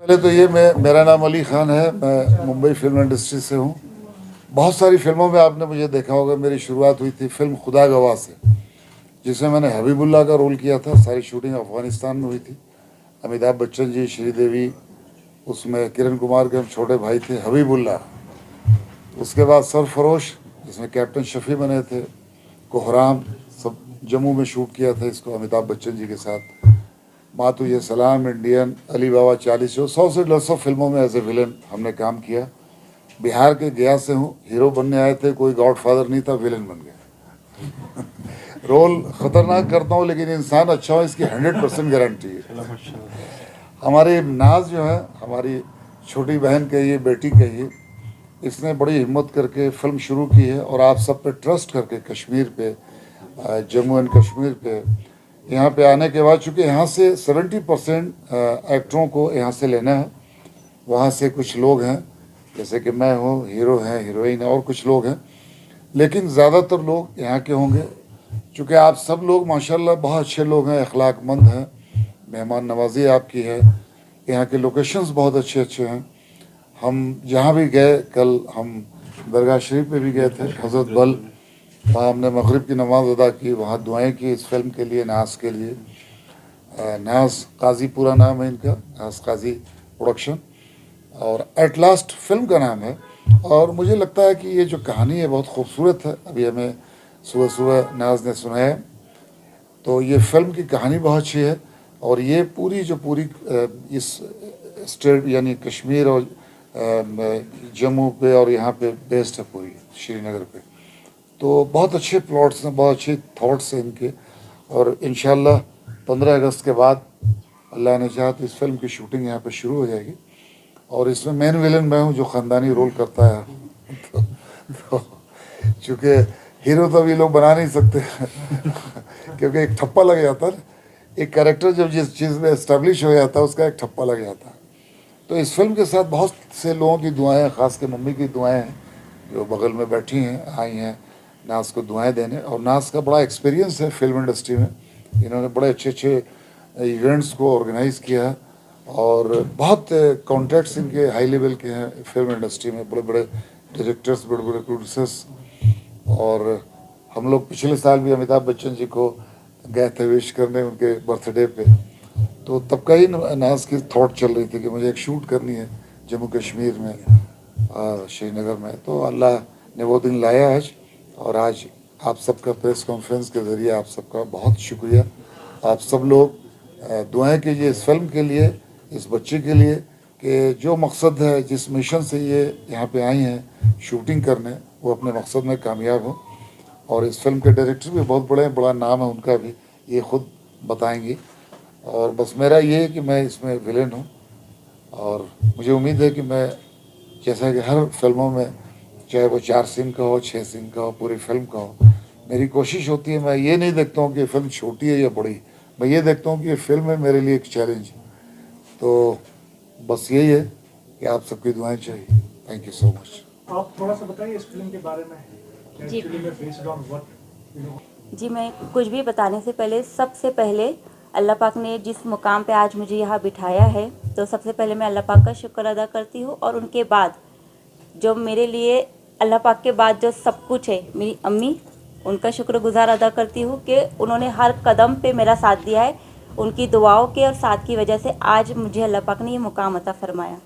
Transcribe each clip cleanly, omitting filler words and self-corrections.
पहले तो ये मेरा नाम अली ख़ान है। मैं मुंबई फिल्म इंडस्ट्री से हूँ। बहुत सारी फिल्मों में आपने मुझे देखा होगा। मेरी शुरुआत हुई थी फिल्म खुदा गवाह से, जिसमें मैंने हबीबुल्ला का रोल किया था। सारी शूटिंग अफ़गानिस्तान में हुई थी। अमिताभ बच्चन जी, श्रीदेवी, उसमें किरण कुमार के हम छोटे भाई थे हबीबुल्ला। उसके बाद सरफरोश, जिसमें कैप्टन शफ़ी बने थे, कोहराम, सब जम्मू में शूट किया था इसको अमिताभ बच्चन जी के साथ। माँ तुझे सलाम, इंडियन, अली बाबा 40, 100 से 150 फिल्मों में एज ए विलन हमने काम किया। बिहार के गया से हूँ। हीरो बनने आए थे, कोई गॉडफादर नहीं था, विलन बन गया। रोल खतरनाक करता हूँ लेकिन इंसान अच्छा हो इसकी 100% गारंटी है। हमारी नाज जो है, हमारी छोटी बहन कहिए, बेटी कहिए, इसने बड़ी हिम्मत करके फिल्म शुरू की है और आप सब पे ट्रस्ट करके कश्मीर पे, जम्मू एंड कश्मीर पे यहाँ पे आने के बाद, चूँकि यहाँ से 70% एक्टरों को यहाँ से लेना है। वहाँ से कुछ लोग हैं, जैसे कि मैं हूँ, हीरो हैं, हीरोइन है और कुछ लोग हैं, लेकिन ज़्यादातर लोग यहाँ के होंगे। चूँकि आप सब लोग माशाल्लाह बहुत अच्छे लोग हैं, अखलाकमंद हैं, मेहमान नवाजी आपकी है। यहाँ के लोकेशंस बहुत अच्छे अच्छे हैं। हम जहाँ भी गए, कल हम दरगाह शरीफ पे भी गए थे, हज़रत बल, वहाँ हमने मगरिब की नमाज़ अदा की, वहाँ दुआएं की इस फिल्म के लिए, नाज के लिए। नाज काजी पूरा नाम है इनका, नाज काजी प्रोडक्शन, और एट लास्ट फिल्म का नाम है। और मुझे लगता है कि ये जो कहानी है बहुत खूबसूरत है। अभी हमें सुबह सुबह नाज ने सुनाया, तो ये फिल्म की कहानी बहुत अच्छी है। और ये पूरी जो पूरी इस स्टेट यानी कश्मीर और जम्मू पे और यहाँ पे बेस्ड है, पूरी श्रीनगर पे। तो बहुत अच्छे प्लॉट्स हैं, बहुत अच्छे थॉट्स हैं इनके। और इंशाल्लाह 15 अगस्त के बाद अल्लाह ने चाहा तो इस फिल्म की शूटिंग यहाँ पे शुरू हो जाएगी। और इसमें मेन विलन मैं हूँ जो ख़ानदानी रोल करता है। तो चूँकि हीरो तो अभी लोग बना नहीं सकते क्योंकि एक ठप्पा लग जाता है। एक कैरेक्टर जब जिस चीज़ में इस्टेब्लिश हो जाता है उसका एक ठप्पा लग जाता है। तो इस फिल्म के साथ बहुत से लोगों की दुआएं हैं, ख़ास के मम्मी की दुआएं हैं जो बगल में बैठी हैं, आई हैं नाज को दुआएं देने। और नाज का बड़ा एक्सपीरियंस है फिल्म इंडस्ट्री में। इन्होंने बड़े अच्छे अच्छे इवेंट्स को ऑर्गेनाइज़ किया है और बहुत कॉन्टैक्ट्स इनके हाई लेवल के हैं फिल्म इंडस्ट्री में, बड़े बड़े डायरेक्टर्स, बड़े बड़े प्रोड्यूसर्स। और हम लोग पिछले साल भी अमिताभ बच्चन जी को गए थे विश करने उनके बर्थडे पे। तो तब का ही नाज की थॉट चल रही थी कि मुझे एक शूट करनी है जम्मू कश्मीर में, श्रीनगर में। तो अल्लाह ने वो दिन लाया आज। और आज आप सबका प्रेस कॉन्फ्रेंस के ज़रिए आप सबका बहुत शुक्रिया। आप सब लोग दुआएं कीजिए इस फिल्म के लिए, इस बच्चे के लिए, कि जो मकसद है, जिस मिशन से ये यहाँ पे आई हैं शूटिंग करने, वो अपने मकसद में कामयाब हो। और इस फिल्म के डायरेक्टर भी बहुत बड़े हैं, बड़ा नाम है उनका भी, ये खुद बताएंगी। और बस मेरा ये है कि मैं इसमें विलेन हूँ और मुझे उम्मीद है कि मैं, जैसा कि हर फिल्मों में, चाहे वो 4 सीन का हो, 6 सीन का हो, पूरी फिल्म का हो, मेरी कोशिश होती है, मैं ये नहीं देखता हूँ कि फिल्म छोटी है या बड़ी, मैं ये देखता हूँ कि ये फिल्म है मेरे लिए एक चैलेंज। तो बस यही है कि आप सबकी दुआएं चाहिए। Thank you so much. आप थोड़ा सा बताइए इस फिल्म के बारे में। जी। Actually में based on what, you know? जी, मैं कुछ भी बताने से पहले, सबसे पहले अल्लाह पाक ने जिस मुकाम पे आज मुझे यहाँ बिठाया है, तो सबसे पहले मैं अल्लाह पाक का शुक्र अदा करती हूँ। और उनके बाद जो मेरे लिए, अल्लाह पाक के बाद जो सब कुछ है, मेरी अम्मी, उनका शुक्रगुजार अदा करती हूँ कि उन्होंने हर कदम पे मेरा साथ दिया है। उनकी दुआओं के और साथ की वजह से आज मुझे अल्लाह पाक ने ये मुकाम अता फरमाया।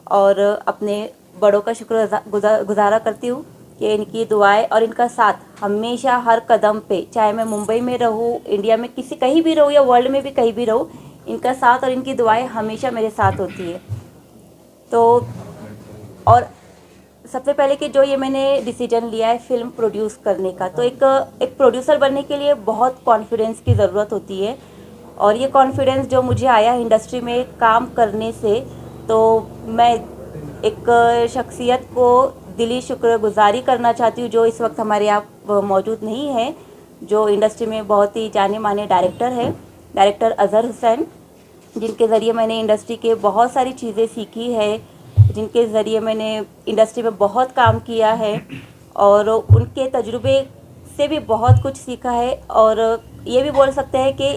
और अपने बड़ों का शुक्र गुजारा करती हूँ कि इनकी दुआएं और इनका साथ हमेशा हर कदम पे, चाहे मैं मुंबई में रहूँ, इंडिया में किसी कहीं भी रहूँ या वर्ल्ड में भी कहीं भी रहूँ, इनका साथ और इनकी दुआएं हमेशा मेरे साथ होती है। तो और सबसे पहले कि जो ये मैंने डिसीजन लिया है फिल्म प्रोड्यूस करने का, तो एक प्रोड्यूसर बनने के लिए बहुत कॉन्फिडेंस की ज़रूरत होती है। और ये कॉन्फिडेंस जो मुझे आया इंडस्ट्री में काम करने से, तो मैं एक शख्सियत को दिली शुक्रगुजारी करना चाहती हूँ जो इस वक्त हमारे यहाँ मौजूद नहीं है, जो इंडस्ट्री में बहुत ही जाने माने डायरेक्टर है, डायरेक्टर अज़हर हुसैन, जिनके ज़रिए मैंने इंडस्ट्री के बहुत सारी चीज़ें सीखी है, जिनके ज़रिए मैंने इंडस्ट्री में बहुत काम किया है और उनके तजुर्बे से भी बहुत कुछ सीखा है। और ये भी बोल सकते हैं कि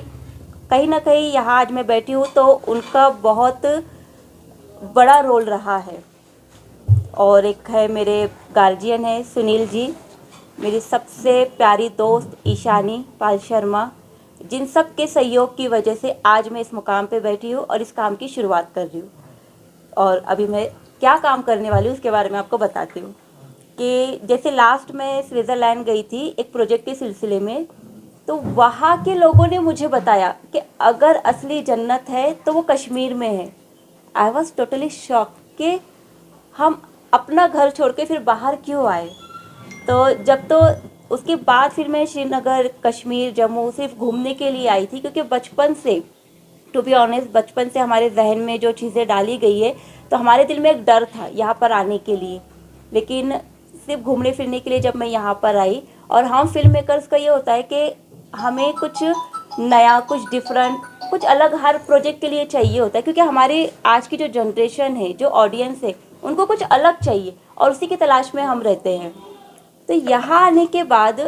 कहीं ना कहीं यहाँ आज मैं बैठी हूँ तो उनका बहुत बड़ा रोल रहा है। और एक है मेरे गार्जियन है सुनील जी, मेरी सबसे प्यारी दोस्त ईशानी पाल शर्मा, जिन सब के सहयोग की वजह से आज मैं इस मुकाम पे बैठी हूँ और इस काम की शुरुआत कर रही हूँ। और अभी मैं क्या काम करने वाली हूँ उसके बारे में आपको बताती हूँ कि जैसे लास्ट में स्विट्ज़रलैंड गई थी एक प्रोजेक्ट के सिलसिले में, तो वहाँ के लोगों ने मुझे बताया कि अगर असली जन्नत है तो वो कश्मीर में है। आई वॉज टोटली शॉक कि हम अपना घर छोड़ के फिर बाहर क्यों आए। तो जब तो उसके बाद फिर मैं श्रीनगर, कश्मीर, जम्मू सिर्फ घूमने के लिए आई थी, क्योंकि बचपन से, टू बी ऑनेस्ट, बचपन से हमारे जहन में जो चीज़ें डाली गई है, तो हमारे दिल में एक डर था यहाँ पर आने के लिए। लेकिन सिर्फ घूमने फिरने के लिए जब मैं यहाँ पर आई, और हम फिल्म मेकर्स का ये होता है कि हमें कुछ नया, कुछ डिफरेंट, कुछ अलग हर प्रोजेक्ट के लिए चाहिए होता है, क्योंकि हमारे आज की जो जनरेशन है, जो ऑडियंस है, उनको कुछ अलग चाहिए और उसी की तलाश में हम रहते हैं। तो यहाँ आने के बाद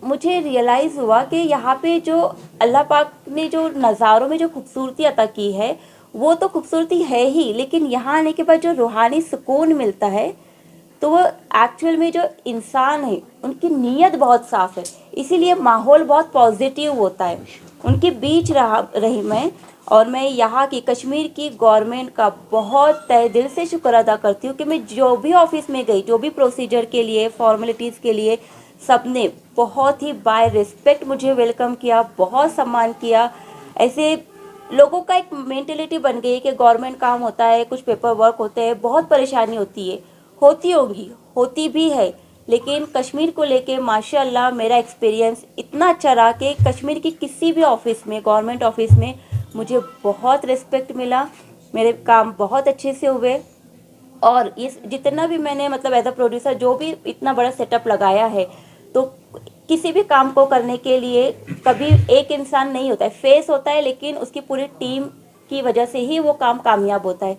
मुझे रियलाइज़ हुआ कि यहाँ पे जो अल्लाह पाक ने जो नज़ारों में जो खूबसूरती अता की है, वो तो खूबसूरती है ही, लेकिन यहाँ आने के बाद जो रूहानी सुकून मिलता है, तो वो एक्चुअल में जो इंसान है उनकी नीयत बहुत साफ़ है, इसीलिए माहौल बहुत पॉजिटिव होता है। उनके बीच रही मैं, और मैं यहाँ की कश्मीर की गवर्नमेंट का बहुत तहे दिल से शुक्र अदा करती हूँ कि मैं जो भी ऑफिस में गई, जो भी प्रोसीजर के लिए, फॉर्मेलिटीज़ के लिए, सबने बहुत ही बाय रिस्पेक्ट मुझे वेलकम किया, बहुत सम्मान किया। ऐसे लोगों का एक मेंटेलिटी बन गई है कि गवर्नमेंट काम होता है, कुछ पेपर वर्क होते हैं, बहुत परेशानी होती है, होती होंगी, होती भी है, लेकिन कश्मीर को लेके माशाल्लाह मेरा एक्सपीरियंस इतना अच्छा रहा कि कश्मीर की किसी भी ऑफिस में, गवर्नमेंट ऑफिस में, मुझे बहुत रिस्पेक्ट मिला, मेरे काम बहुत अच्छे से हुए। और इस जितना भी मैंने मतलब एज अ प्रोड्यूसर जो भी इतना बड़ा सेटअप लगाया है, तो किसी भी काम को करने के लिए कभी एक इंसान नहीं होता है, फेस होता है, लेकिन उसकी पूरी टीम की वजह से ही वो काम कामयाब होता है।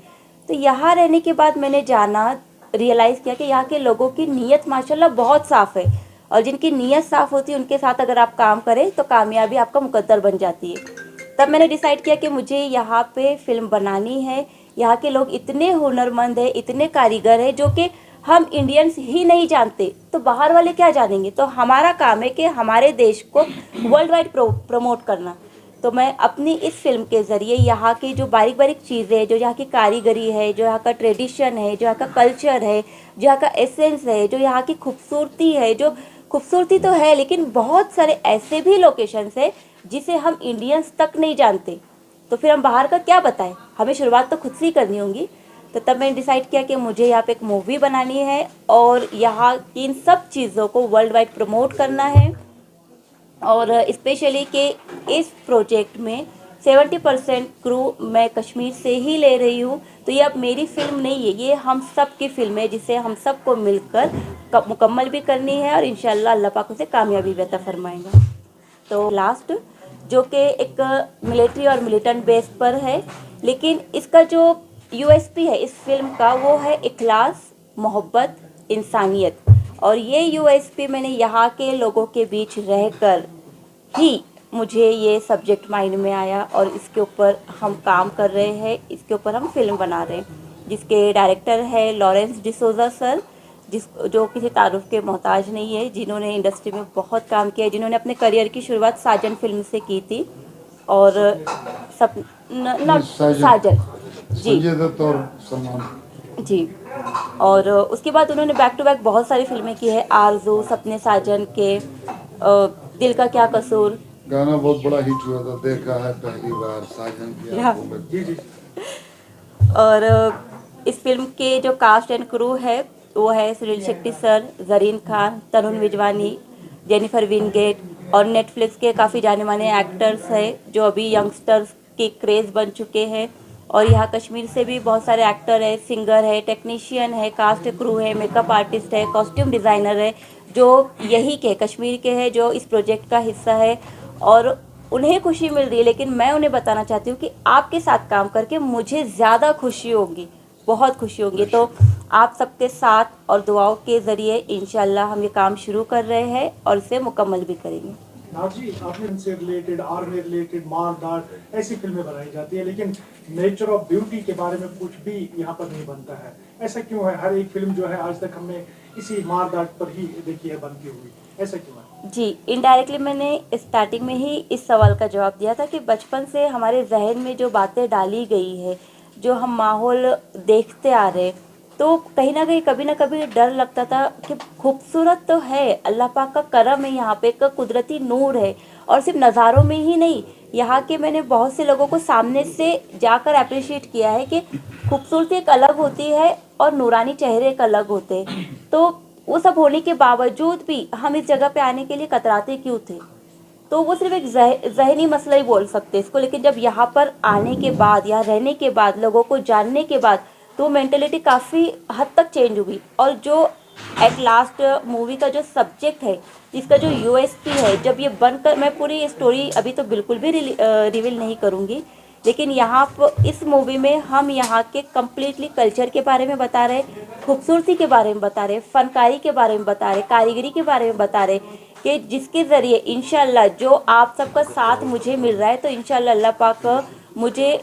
तो यहाँ रहने के बाद मैंने जाना, रियलाइज़ किया कि यहाँ के लोगों की नीयत माशाल्लाह बहुत साफ़ है, और जिनकी नीयत साफ़ होती है उनके साथ अगर आप काम करें तो कामयाबी आपका मुकद्दर बन जाती है। तब मैंने डिसाइड किया कि मुझे यहाँ पे फिल्म बनानी है। यहाँ के लोग इतने हुनरमंद हैं, इतने कारीगर हैं, जो कि हम इंडियंस ही नहीं जानते, तो बाहर वाले क्या जानेंगे। तो हमारा काम है कि हमारे देश को वर्ल्ड वाइड प्रमोट करना। तो मैं अपनी इस फिल्म के ज़रिए यहाँ की जो बारीक बारीक चीज़ें, जो यहाँ की कारीगरी है, जो यहाँ का ट्रेडिशन है, जो यहाँ का कल्चर है, जो यहाँ का एसेंस है, जो यहाँ की खूबसूरती है, जो खूबसूरती तो है, लेकिन बहुत सारे ऐसे भी लोकेशंस है जिसे हम इंडियंस तक नहीं जानते, तो फिर हम बाहर का क्या बताएं, हमें शुरुआत तो खुद से ही करनी होगी। तो तब मैंने डिसाइड किया कि मुझे यहाँ पे एक मूवी बनानी है और यहाँ की इन सब चीज़ों को वर्ल्ड वाइड प्रमोट करना है। और स्पेशली कि इस प्रोजेक्ट में 70% क्रू मैं कश्मीर से ही ले रही हूँ। तो ये अब मेरी फिल्म नहीं है, ये हम सब की फिल्म है, जिसे हम सबको मिलकर मुकम्मल भी करनी है, और इंशाल्लाह अल्लाह पाक उसे कामयाबी भी अता फरमाएगा। तो लास्ट जो कि एक मिलिट्री और मिलिटेंट बेस पर है, लेकिन इसका जो यूएसपी है इस फिल्म का, वो है इखलास, मोहब्बत, इंसानियत। और ये यूएसपी मैंने यहाँ के लोगों के बीच रहकर ही मुझे ये सब्जेक्ट माइंड में आया, और इसके ऊपर हम काम कर रहे हैं, इसके ऊपर हम फिल्म बना रहे हैं, जिसके डायरेक्टर है लॉरेंस डिसोजा सर, जो किसी तारुफ के मोहताज नहीं है, जिन्होंने इंडस्ट्री में बहुत काम किया है, जिन्होंने अपने करियर की शुरुआत साजन फिल्म से की थी। और साजन जी, संजय दत्त और सलमान जी। और उसके बाद उन्होंने बैक टू बैक बहुत सारी फिल्में की है, आरज़ू, सपने साजन के, दिल का क्या कसूर, गाना बहुत बड़ा हिट हुआ था, देखा है पहली बार साजन की आंखों में। जी जी। और इस फिल्म के जो कास्ट एंड क्रू है वो है सुनील शेट्टी सर, जरीन खान, तरुण विजवानी, जेनिफर विनगेट, और नेटफ्लिक्स के काफ़ी जाने माने एक्टर्स हैं जो अभी यंगस्टर्स के क्रेज़ बन चुके हैं। और यहाँ कश्मीर से भी बहुत सारे एक्टर है, सिंगर है, टेक्नीशियन है, कास्ट क्रू है, मेकअप आर्टिस्ट है, कॉस्ट्यूम डिज़ाइनर है, जो यही के कश्मीर के हैं, जो इस प्रोजेक्ट का हिस्सा है, और उन्हें खुशी मिल रही है। लेकिन मैं उन्हें बताना चाहती हूँ कि आपके साथ काम करके मुझे ज़्यादा खुशी होगी, बहुत खुशी होगी। तो आप सबके साथ और दुआओं के ज़रिए इंशाल्लाह हम ये काम शुरू कर रहे हैं और इसे मुकम्मल भी करेंगे। नाथ जी, आपने से रिलेटेड, आर्मी रिलेटेड, मार धाड़ ऐसी फिल्में बनाई जाती है, लेकिन नेचर ऑफ ब्यूटी के बारे में कुछ भी यहाँ पर नहीं बनता है। ऐसा क्यों है? हर एक फिल्म जो है आज तक हमने इसी मार धाड़ पर ही देखी है बनती हुई, ऐसा क्यों है? जी, इनडायरेक्टली मैंने स्टार्टिंग में ही इस सवाल का जवाब दिया था कि बचपन से हमारे जहन में जो बातें डाली गई है, जो हम माहौल देखते आ रहे, तो कहीं ना कहीं कभी ना कभी डर लगता था कि खूबसूरत तो है, अल्लाह पाक का करम है, यहाँ पे एक कुदरती नूर है। और सिर्फ नज़ारों में ही नहीं, यहाँ के मैंने बहुत से लोगों को सामने से जाकर अप्रिशिएट किया है कि खूबसूरती एक अलग होती है और नूरानी चेहरे एक अलग होते हैं। तो वो सब होने के बावजूद भी हम इस जगह पे आने के लिए कतराते क्यों थे? तो वो सिर्फ एक ज़हनी मसला ही बोल सकते हैं इसको। लेकिन जब यहाँ पर आने के बाद, यहाँ रहने के बाद, लोगों को जानने के बाद, तो मेंटेलिटी काफ़ी हद तक चेंज हुई। और जो एट लास्ट मूवी का जो सब्जेक्ट है, जिसका जो यूएसपी है, जब ये बनकर, मैं पूरी स्टोरी अभी तो बिल्कुल भी रिवील नहीं करूँगी, लेकिन यहाँ पर इस मूवी में हम यहाँ के कम्प्लीटली कल्चर के बारे में बता रहे, खूबसूरती के बारे में बता रहे, फनकारी के बारे में बता रहे, कारीगरी के बारे में बता रहे, कि जिसके ज़रिए इंशाल्लाह जो आप सबका साथ मुझे मिल रहा है, तो इंशाल्लाह अल्लाह पाक मुझे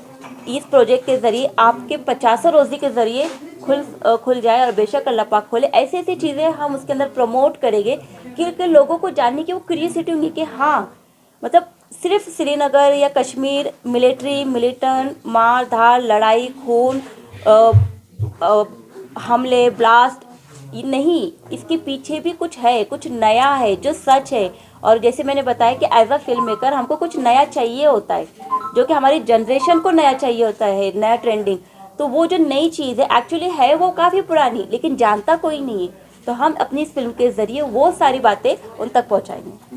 इस प्रोजेक्ट के ज़रिए आपके 50 रोज़ी के ज़रिए खुल जाए, और बेशक अल्लाह पाक खोले। ऐसी ऐसी चीज़ें हम उसके अंदर प्रमोट करेंगे कि लोगों को जानने की वो क्यूरियोसिटी होंगी कि हाँ, मतलब सिर्फ श्रीनगर या कश्मीर मिलिट्री, मिलिटेंट, मार धाड़, लड़ाई, खून, हमले, ब्लास्ट, ये नहीं, इसके पीछे भी कुछ है, कुछ नया है जो सच है। और जैसे मैंने बताया कि एज अ फिल्म मेकर हमको कुछ नया चाहिए होता है, जो कि हमारी जनरेशन को नया चाहिए होता है, नया ट्रेंडिंग। तो वो जो नई चीज़ है एक्चुअली है वो काफ़ी पुरानी, लेकिन जानता कोई नहीं है। तो हम अपनी इस फिल्म के ज़रिए वो सारी बातें उन तक पहुँचाएंगे।